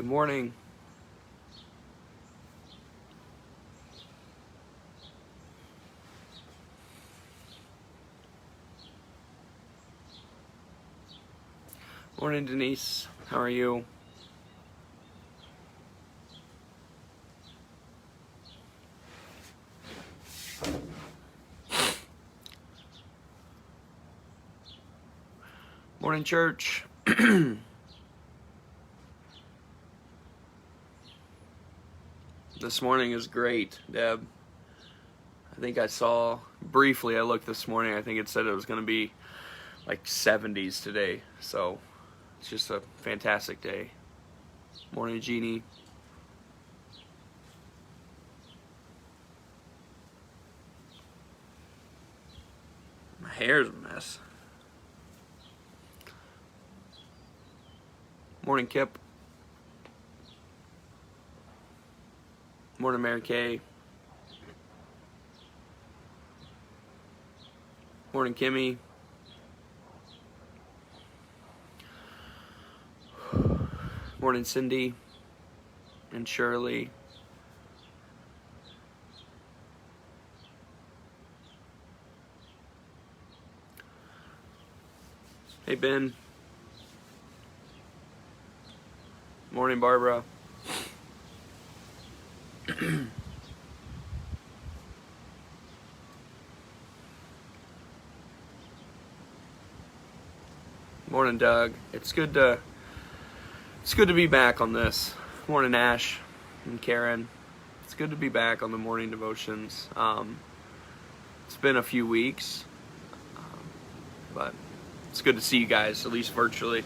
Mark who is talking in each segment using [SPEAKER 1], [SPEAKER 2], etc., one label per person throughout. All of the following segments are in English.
[SPEAKER 1] Good morning. Morning, Denise. How are you? Morning, church. This morning is great, Deb. I think I saw, briefly I looked this morning, I think it said it was going to be like 70s today. So it's just a fantastic day. Morning, Jeannie. My hair's a mess. Morning, Kip. Morning, Mary Kay. Morning, Kimmy. Morning, Cindy and Shirley. Hey, Ben. Morning, Barbara. Morning, Doug. It's good to be back on this. Morning, Ash and Karen. It's good to be back on the morning devotions. It's been a few weeks, but it's good to see you guys, at least virtually.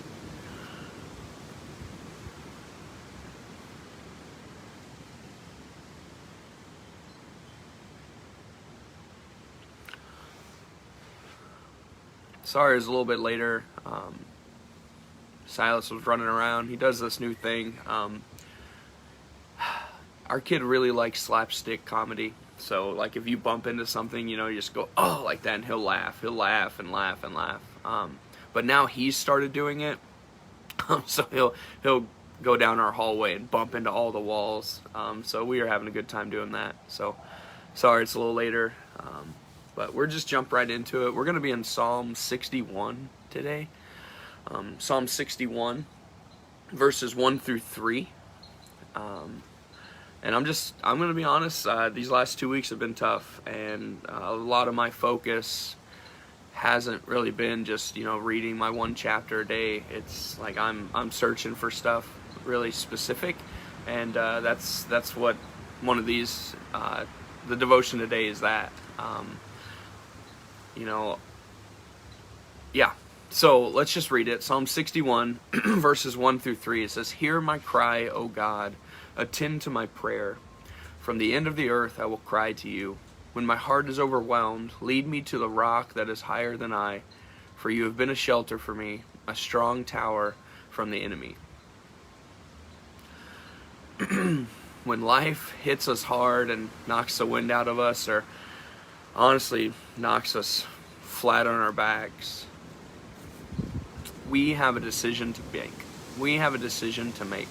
[SPEAKER 1] Sorry it's a little bit later. Silas was running around. He does this new thing. Our kid really likes slapstick comedy. So, like, if you bump into something, you just go, oh, like that, and he'll laugh. He'll laugh and laugh and laugh. But now he's started doing it. So he'll go down our hallway and bump into all the walls. So we are having a good time doing that. So, sorry it's a little later. But we're just jump right into it. We're going to be in Psalm 61 today. Psalm 61, verses 1 through 3. And I'm going to be honest, these last 2 weeks have been tough. And a lot of my focus hasn't really been just, reading my one chapter a day. It's like I'm searching for stuff really specific. And that's what one of these, the devotion today is that. Yeah. So let's just read it. Psalm 61, verses 1 through 3. It says, "Hear my cry, O God. Attend to my prayer. From the end of the earth I will cry to you. When my heart is overwhelmed, lead me to the rock that is higher than I. For you have been a shelter for me, a strong tower from the enemy." When life hits us hard and knocks the wind out of us, or honestly knocks us flat on our backs, we have a decision to make. We have a decision to make.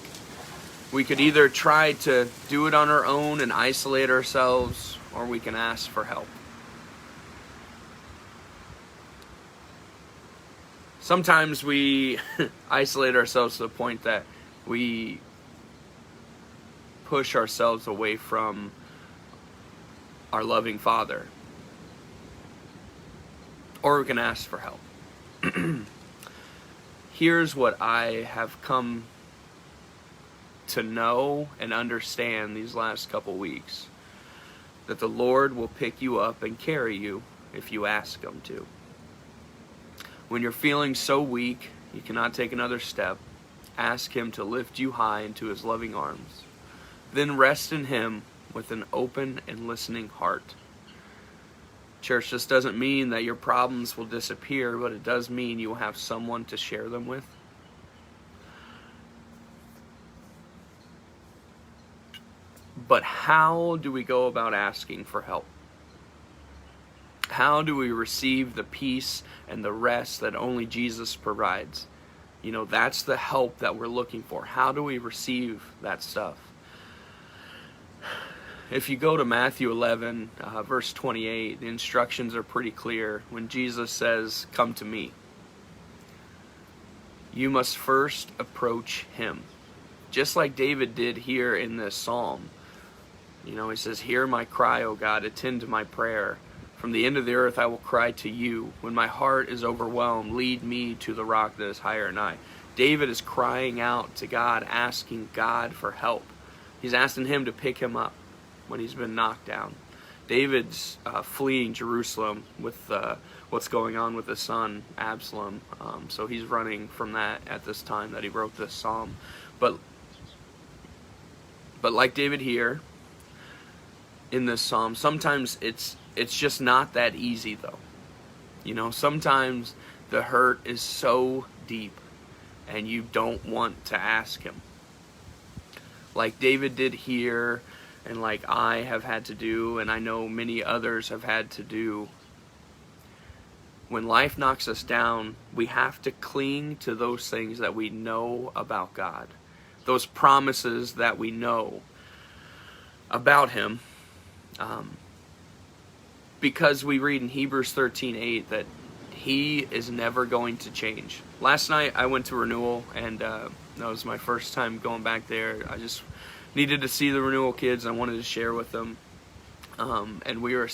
[SPEAKER 1] We could either try to do it on our own and isolate ourselves, or we can ask for help. Sometimes we isolate ourselves to the point that we push ourselves away from our loving Father. Or we can ask for help. Here's what I have come to know and understand these last couple weeks. That the Lord will pick you up and carry you if you ask Him to. When you're feeling so weak, you cannot take another step, ask Him to lift you high into His loving arms. Then rest in Him with an open and listening heart. Church, this doesn't mean that your problems will disappear, but it does mean you will have someone to share them with. But how do we go about asking for help? How do we receive the peace and the rest that only Jesus provides? That's the help that we're looking for. How do we receive that stuff? If you go to Matthew 11, verse 28, the instructions are pretty clear. When Jesus says, "Come to me," you must first approach him. Just like David did here in this psalm. He says, "Hear my cry, O God, attend to my prayer. From the end of the earth I will cry to you. When my heart is overwhelmed, lead me to the rock that is higher than I." David is crying out to God, asking God for help. He's asking him to pick him up when he's been knocked down. David's fleeing Jerusalem with what's going on with his son Absalom. So he's running from that at this time that he wrote this psalm. But like David here in this psalm, sometimes it's just not that easy though. Sometimes the hurt is so deep and you don't want to ask him. Like David did here, and like I have had to do, and I know many others have had to do. When life knocks us down, we have to cling to those things that we know about God. Those promises that we know about him. Because we read in Hebrews 13:8 that he is never going to change. Last night I went to Renewal, and that was my first time going back there. I just needed to see the Renewal kids. I wanted to share with them. And we were,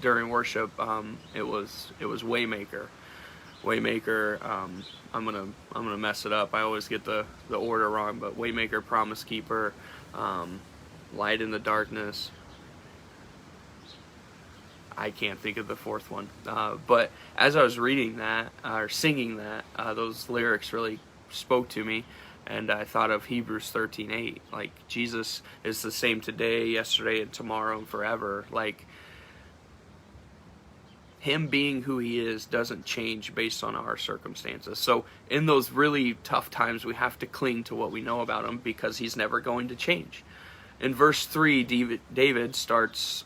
[SPEAKER 1] during worship, it was Waymaker. I'm gonna mess it up. I always get the order wrong, but Waymaker, Promise Keeper, Light in the Darkness. I can't think of the fourth one. But as I was reading that, or singing that, those lyrics really spoke to me. And I thought of Hebrews 13:8. Like, Jesus is the same today, yesterday, and tomorrow, and forever. Like, him being who he is doesn't change based on our circumstances. So in those really tough times, we have to cling to what we know about him, because he's never going to change. In verse 3, David starts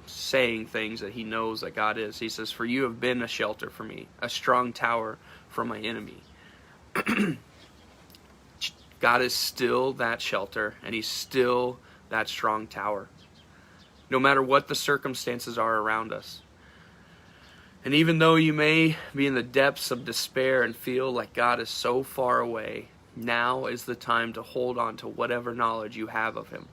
[SPEAKER 1] saying things that he knows that God is. He says, "For you have been a shelter for me, a strong tower from my enemy." God is still that shelter, and he's still that strong tower, no matter what the circumstances are around us. And even though you may be in the depths of despair and feel like God is so far away, now is the time to hold on to whatever knowledge you have of him.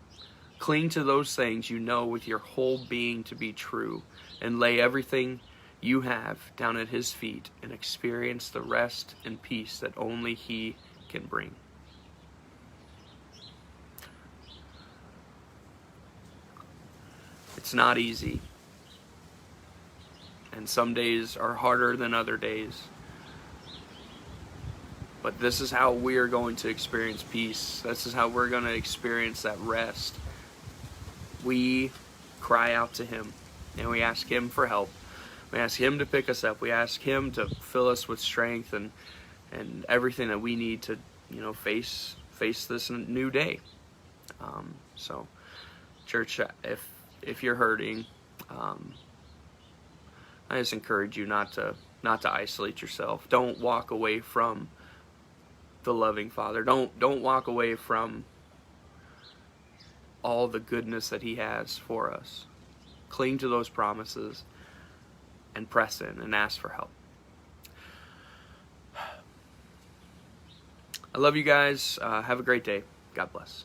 [SPEAKER 1] Cling to those things you know with your whole being to be true, and lay everything you have down at his feet, and experience the rest and peace that only he can bring. It's not easy, and some days are harder than other days. But this is how we are going to experience peace. This is how we're going to experience that rest. We cry out to him, and we ask him for help. We ask him to pick us up. We ask him to fill us with strength and everything that we need to, face this new day. So, church, if you're hurting, I just encourage you not to isolate yourself. Don't walk away from the loving Father. Don't walk away from all the goodness that he has for us. Cling to those promises and press in and ask for help. I love you guys. Have a great day. God bless.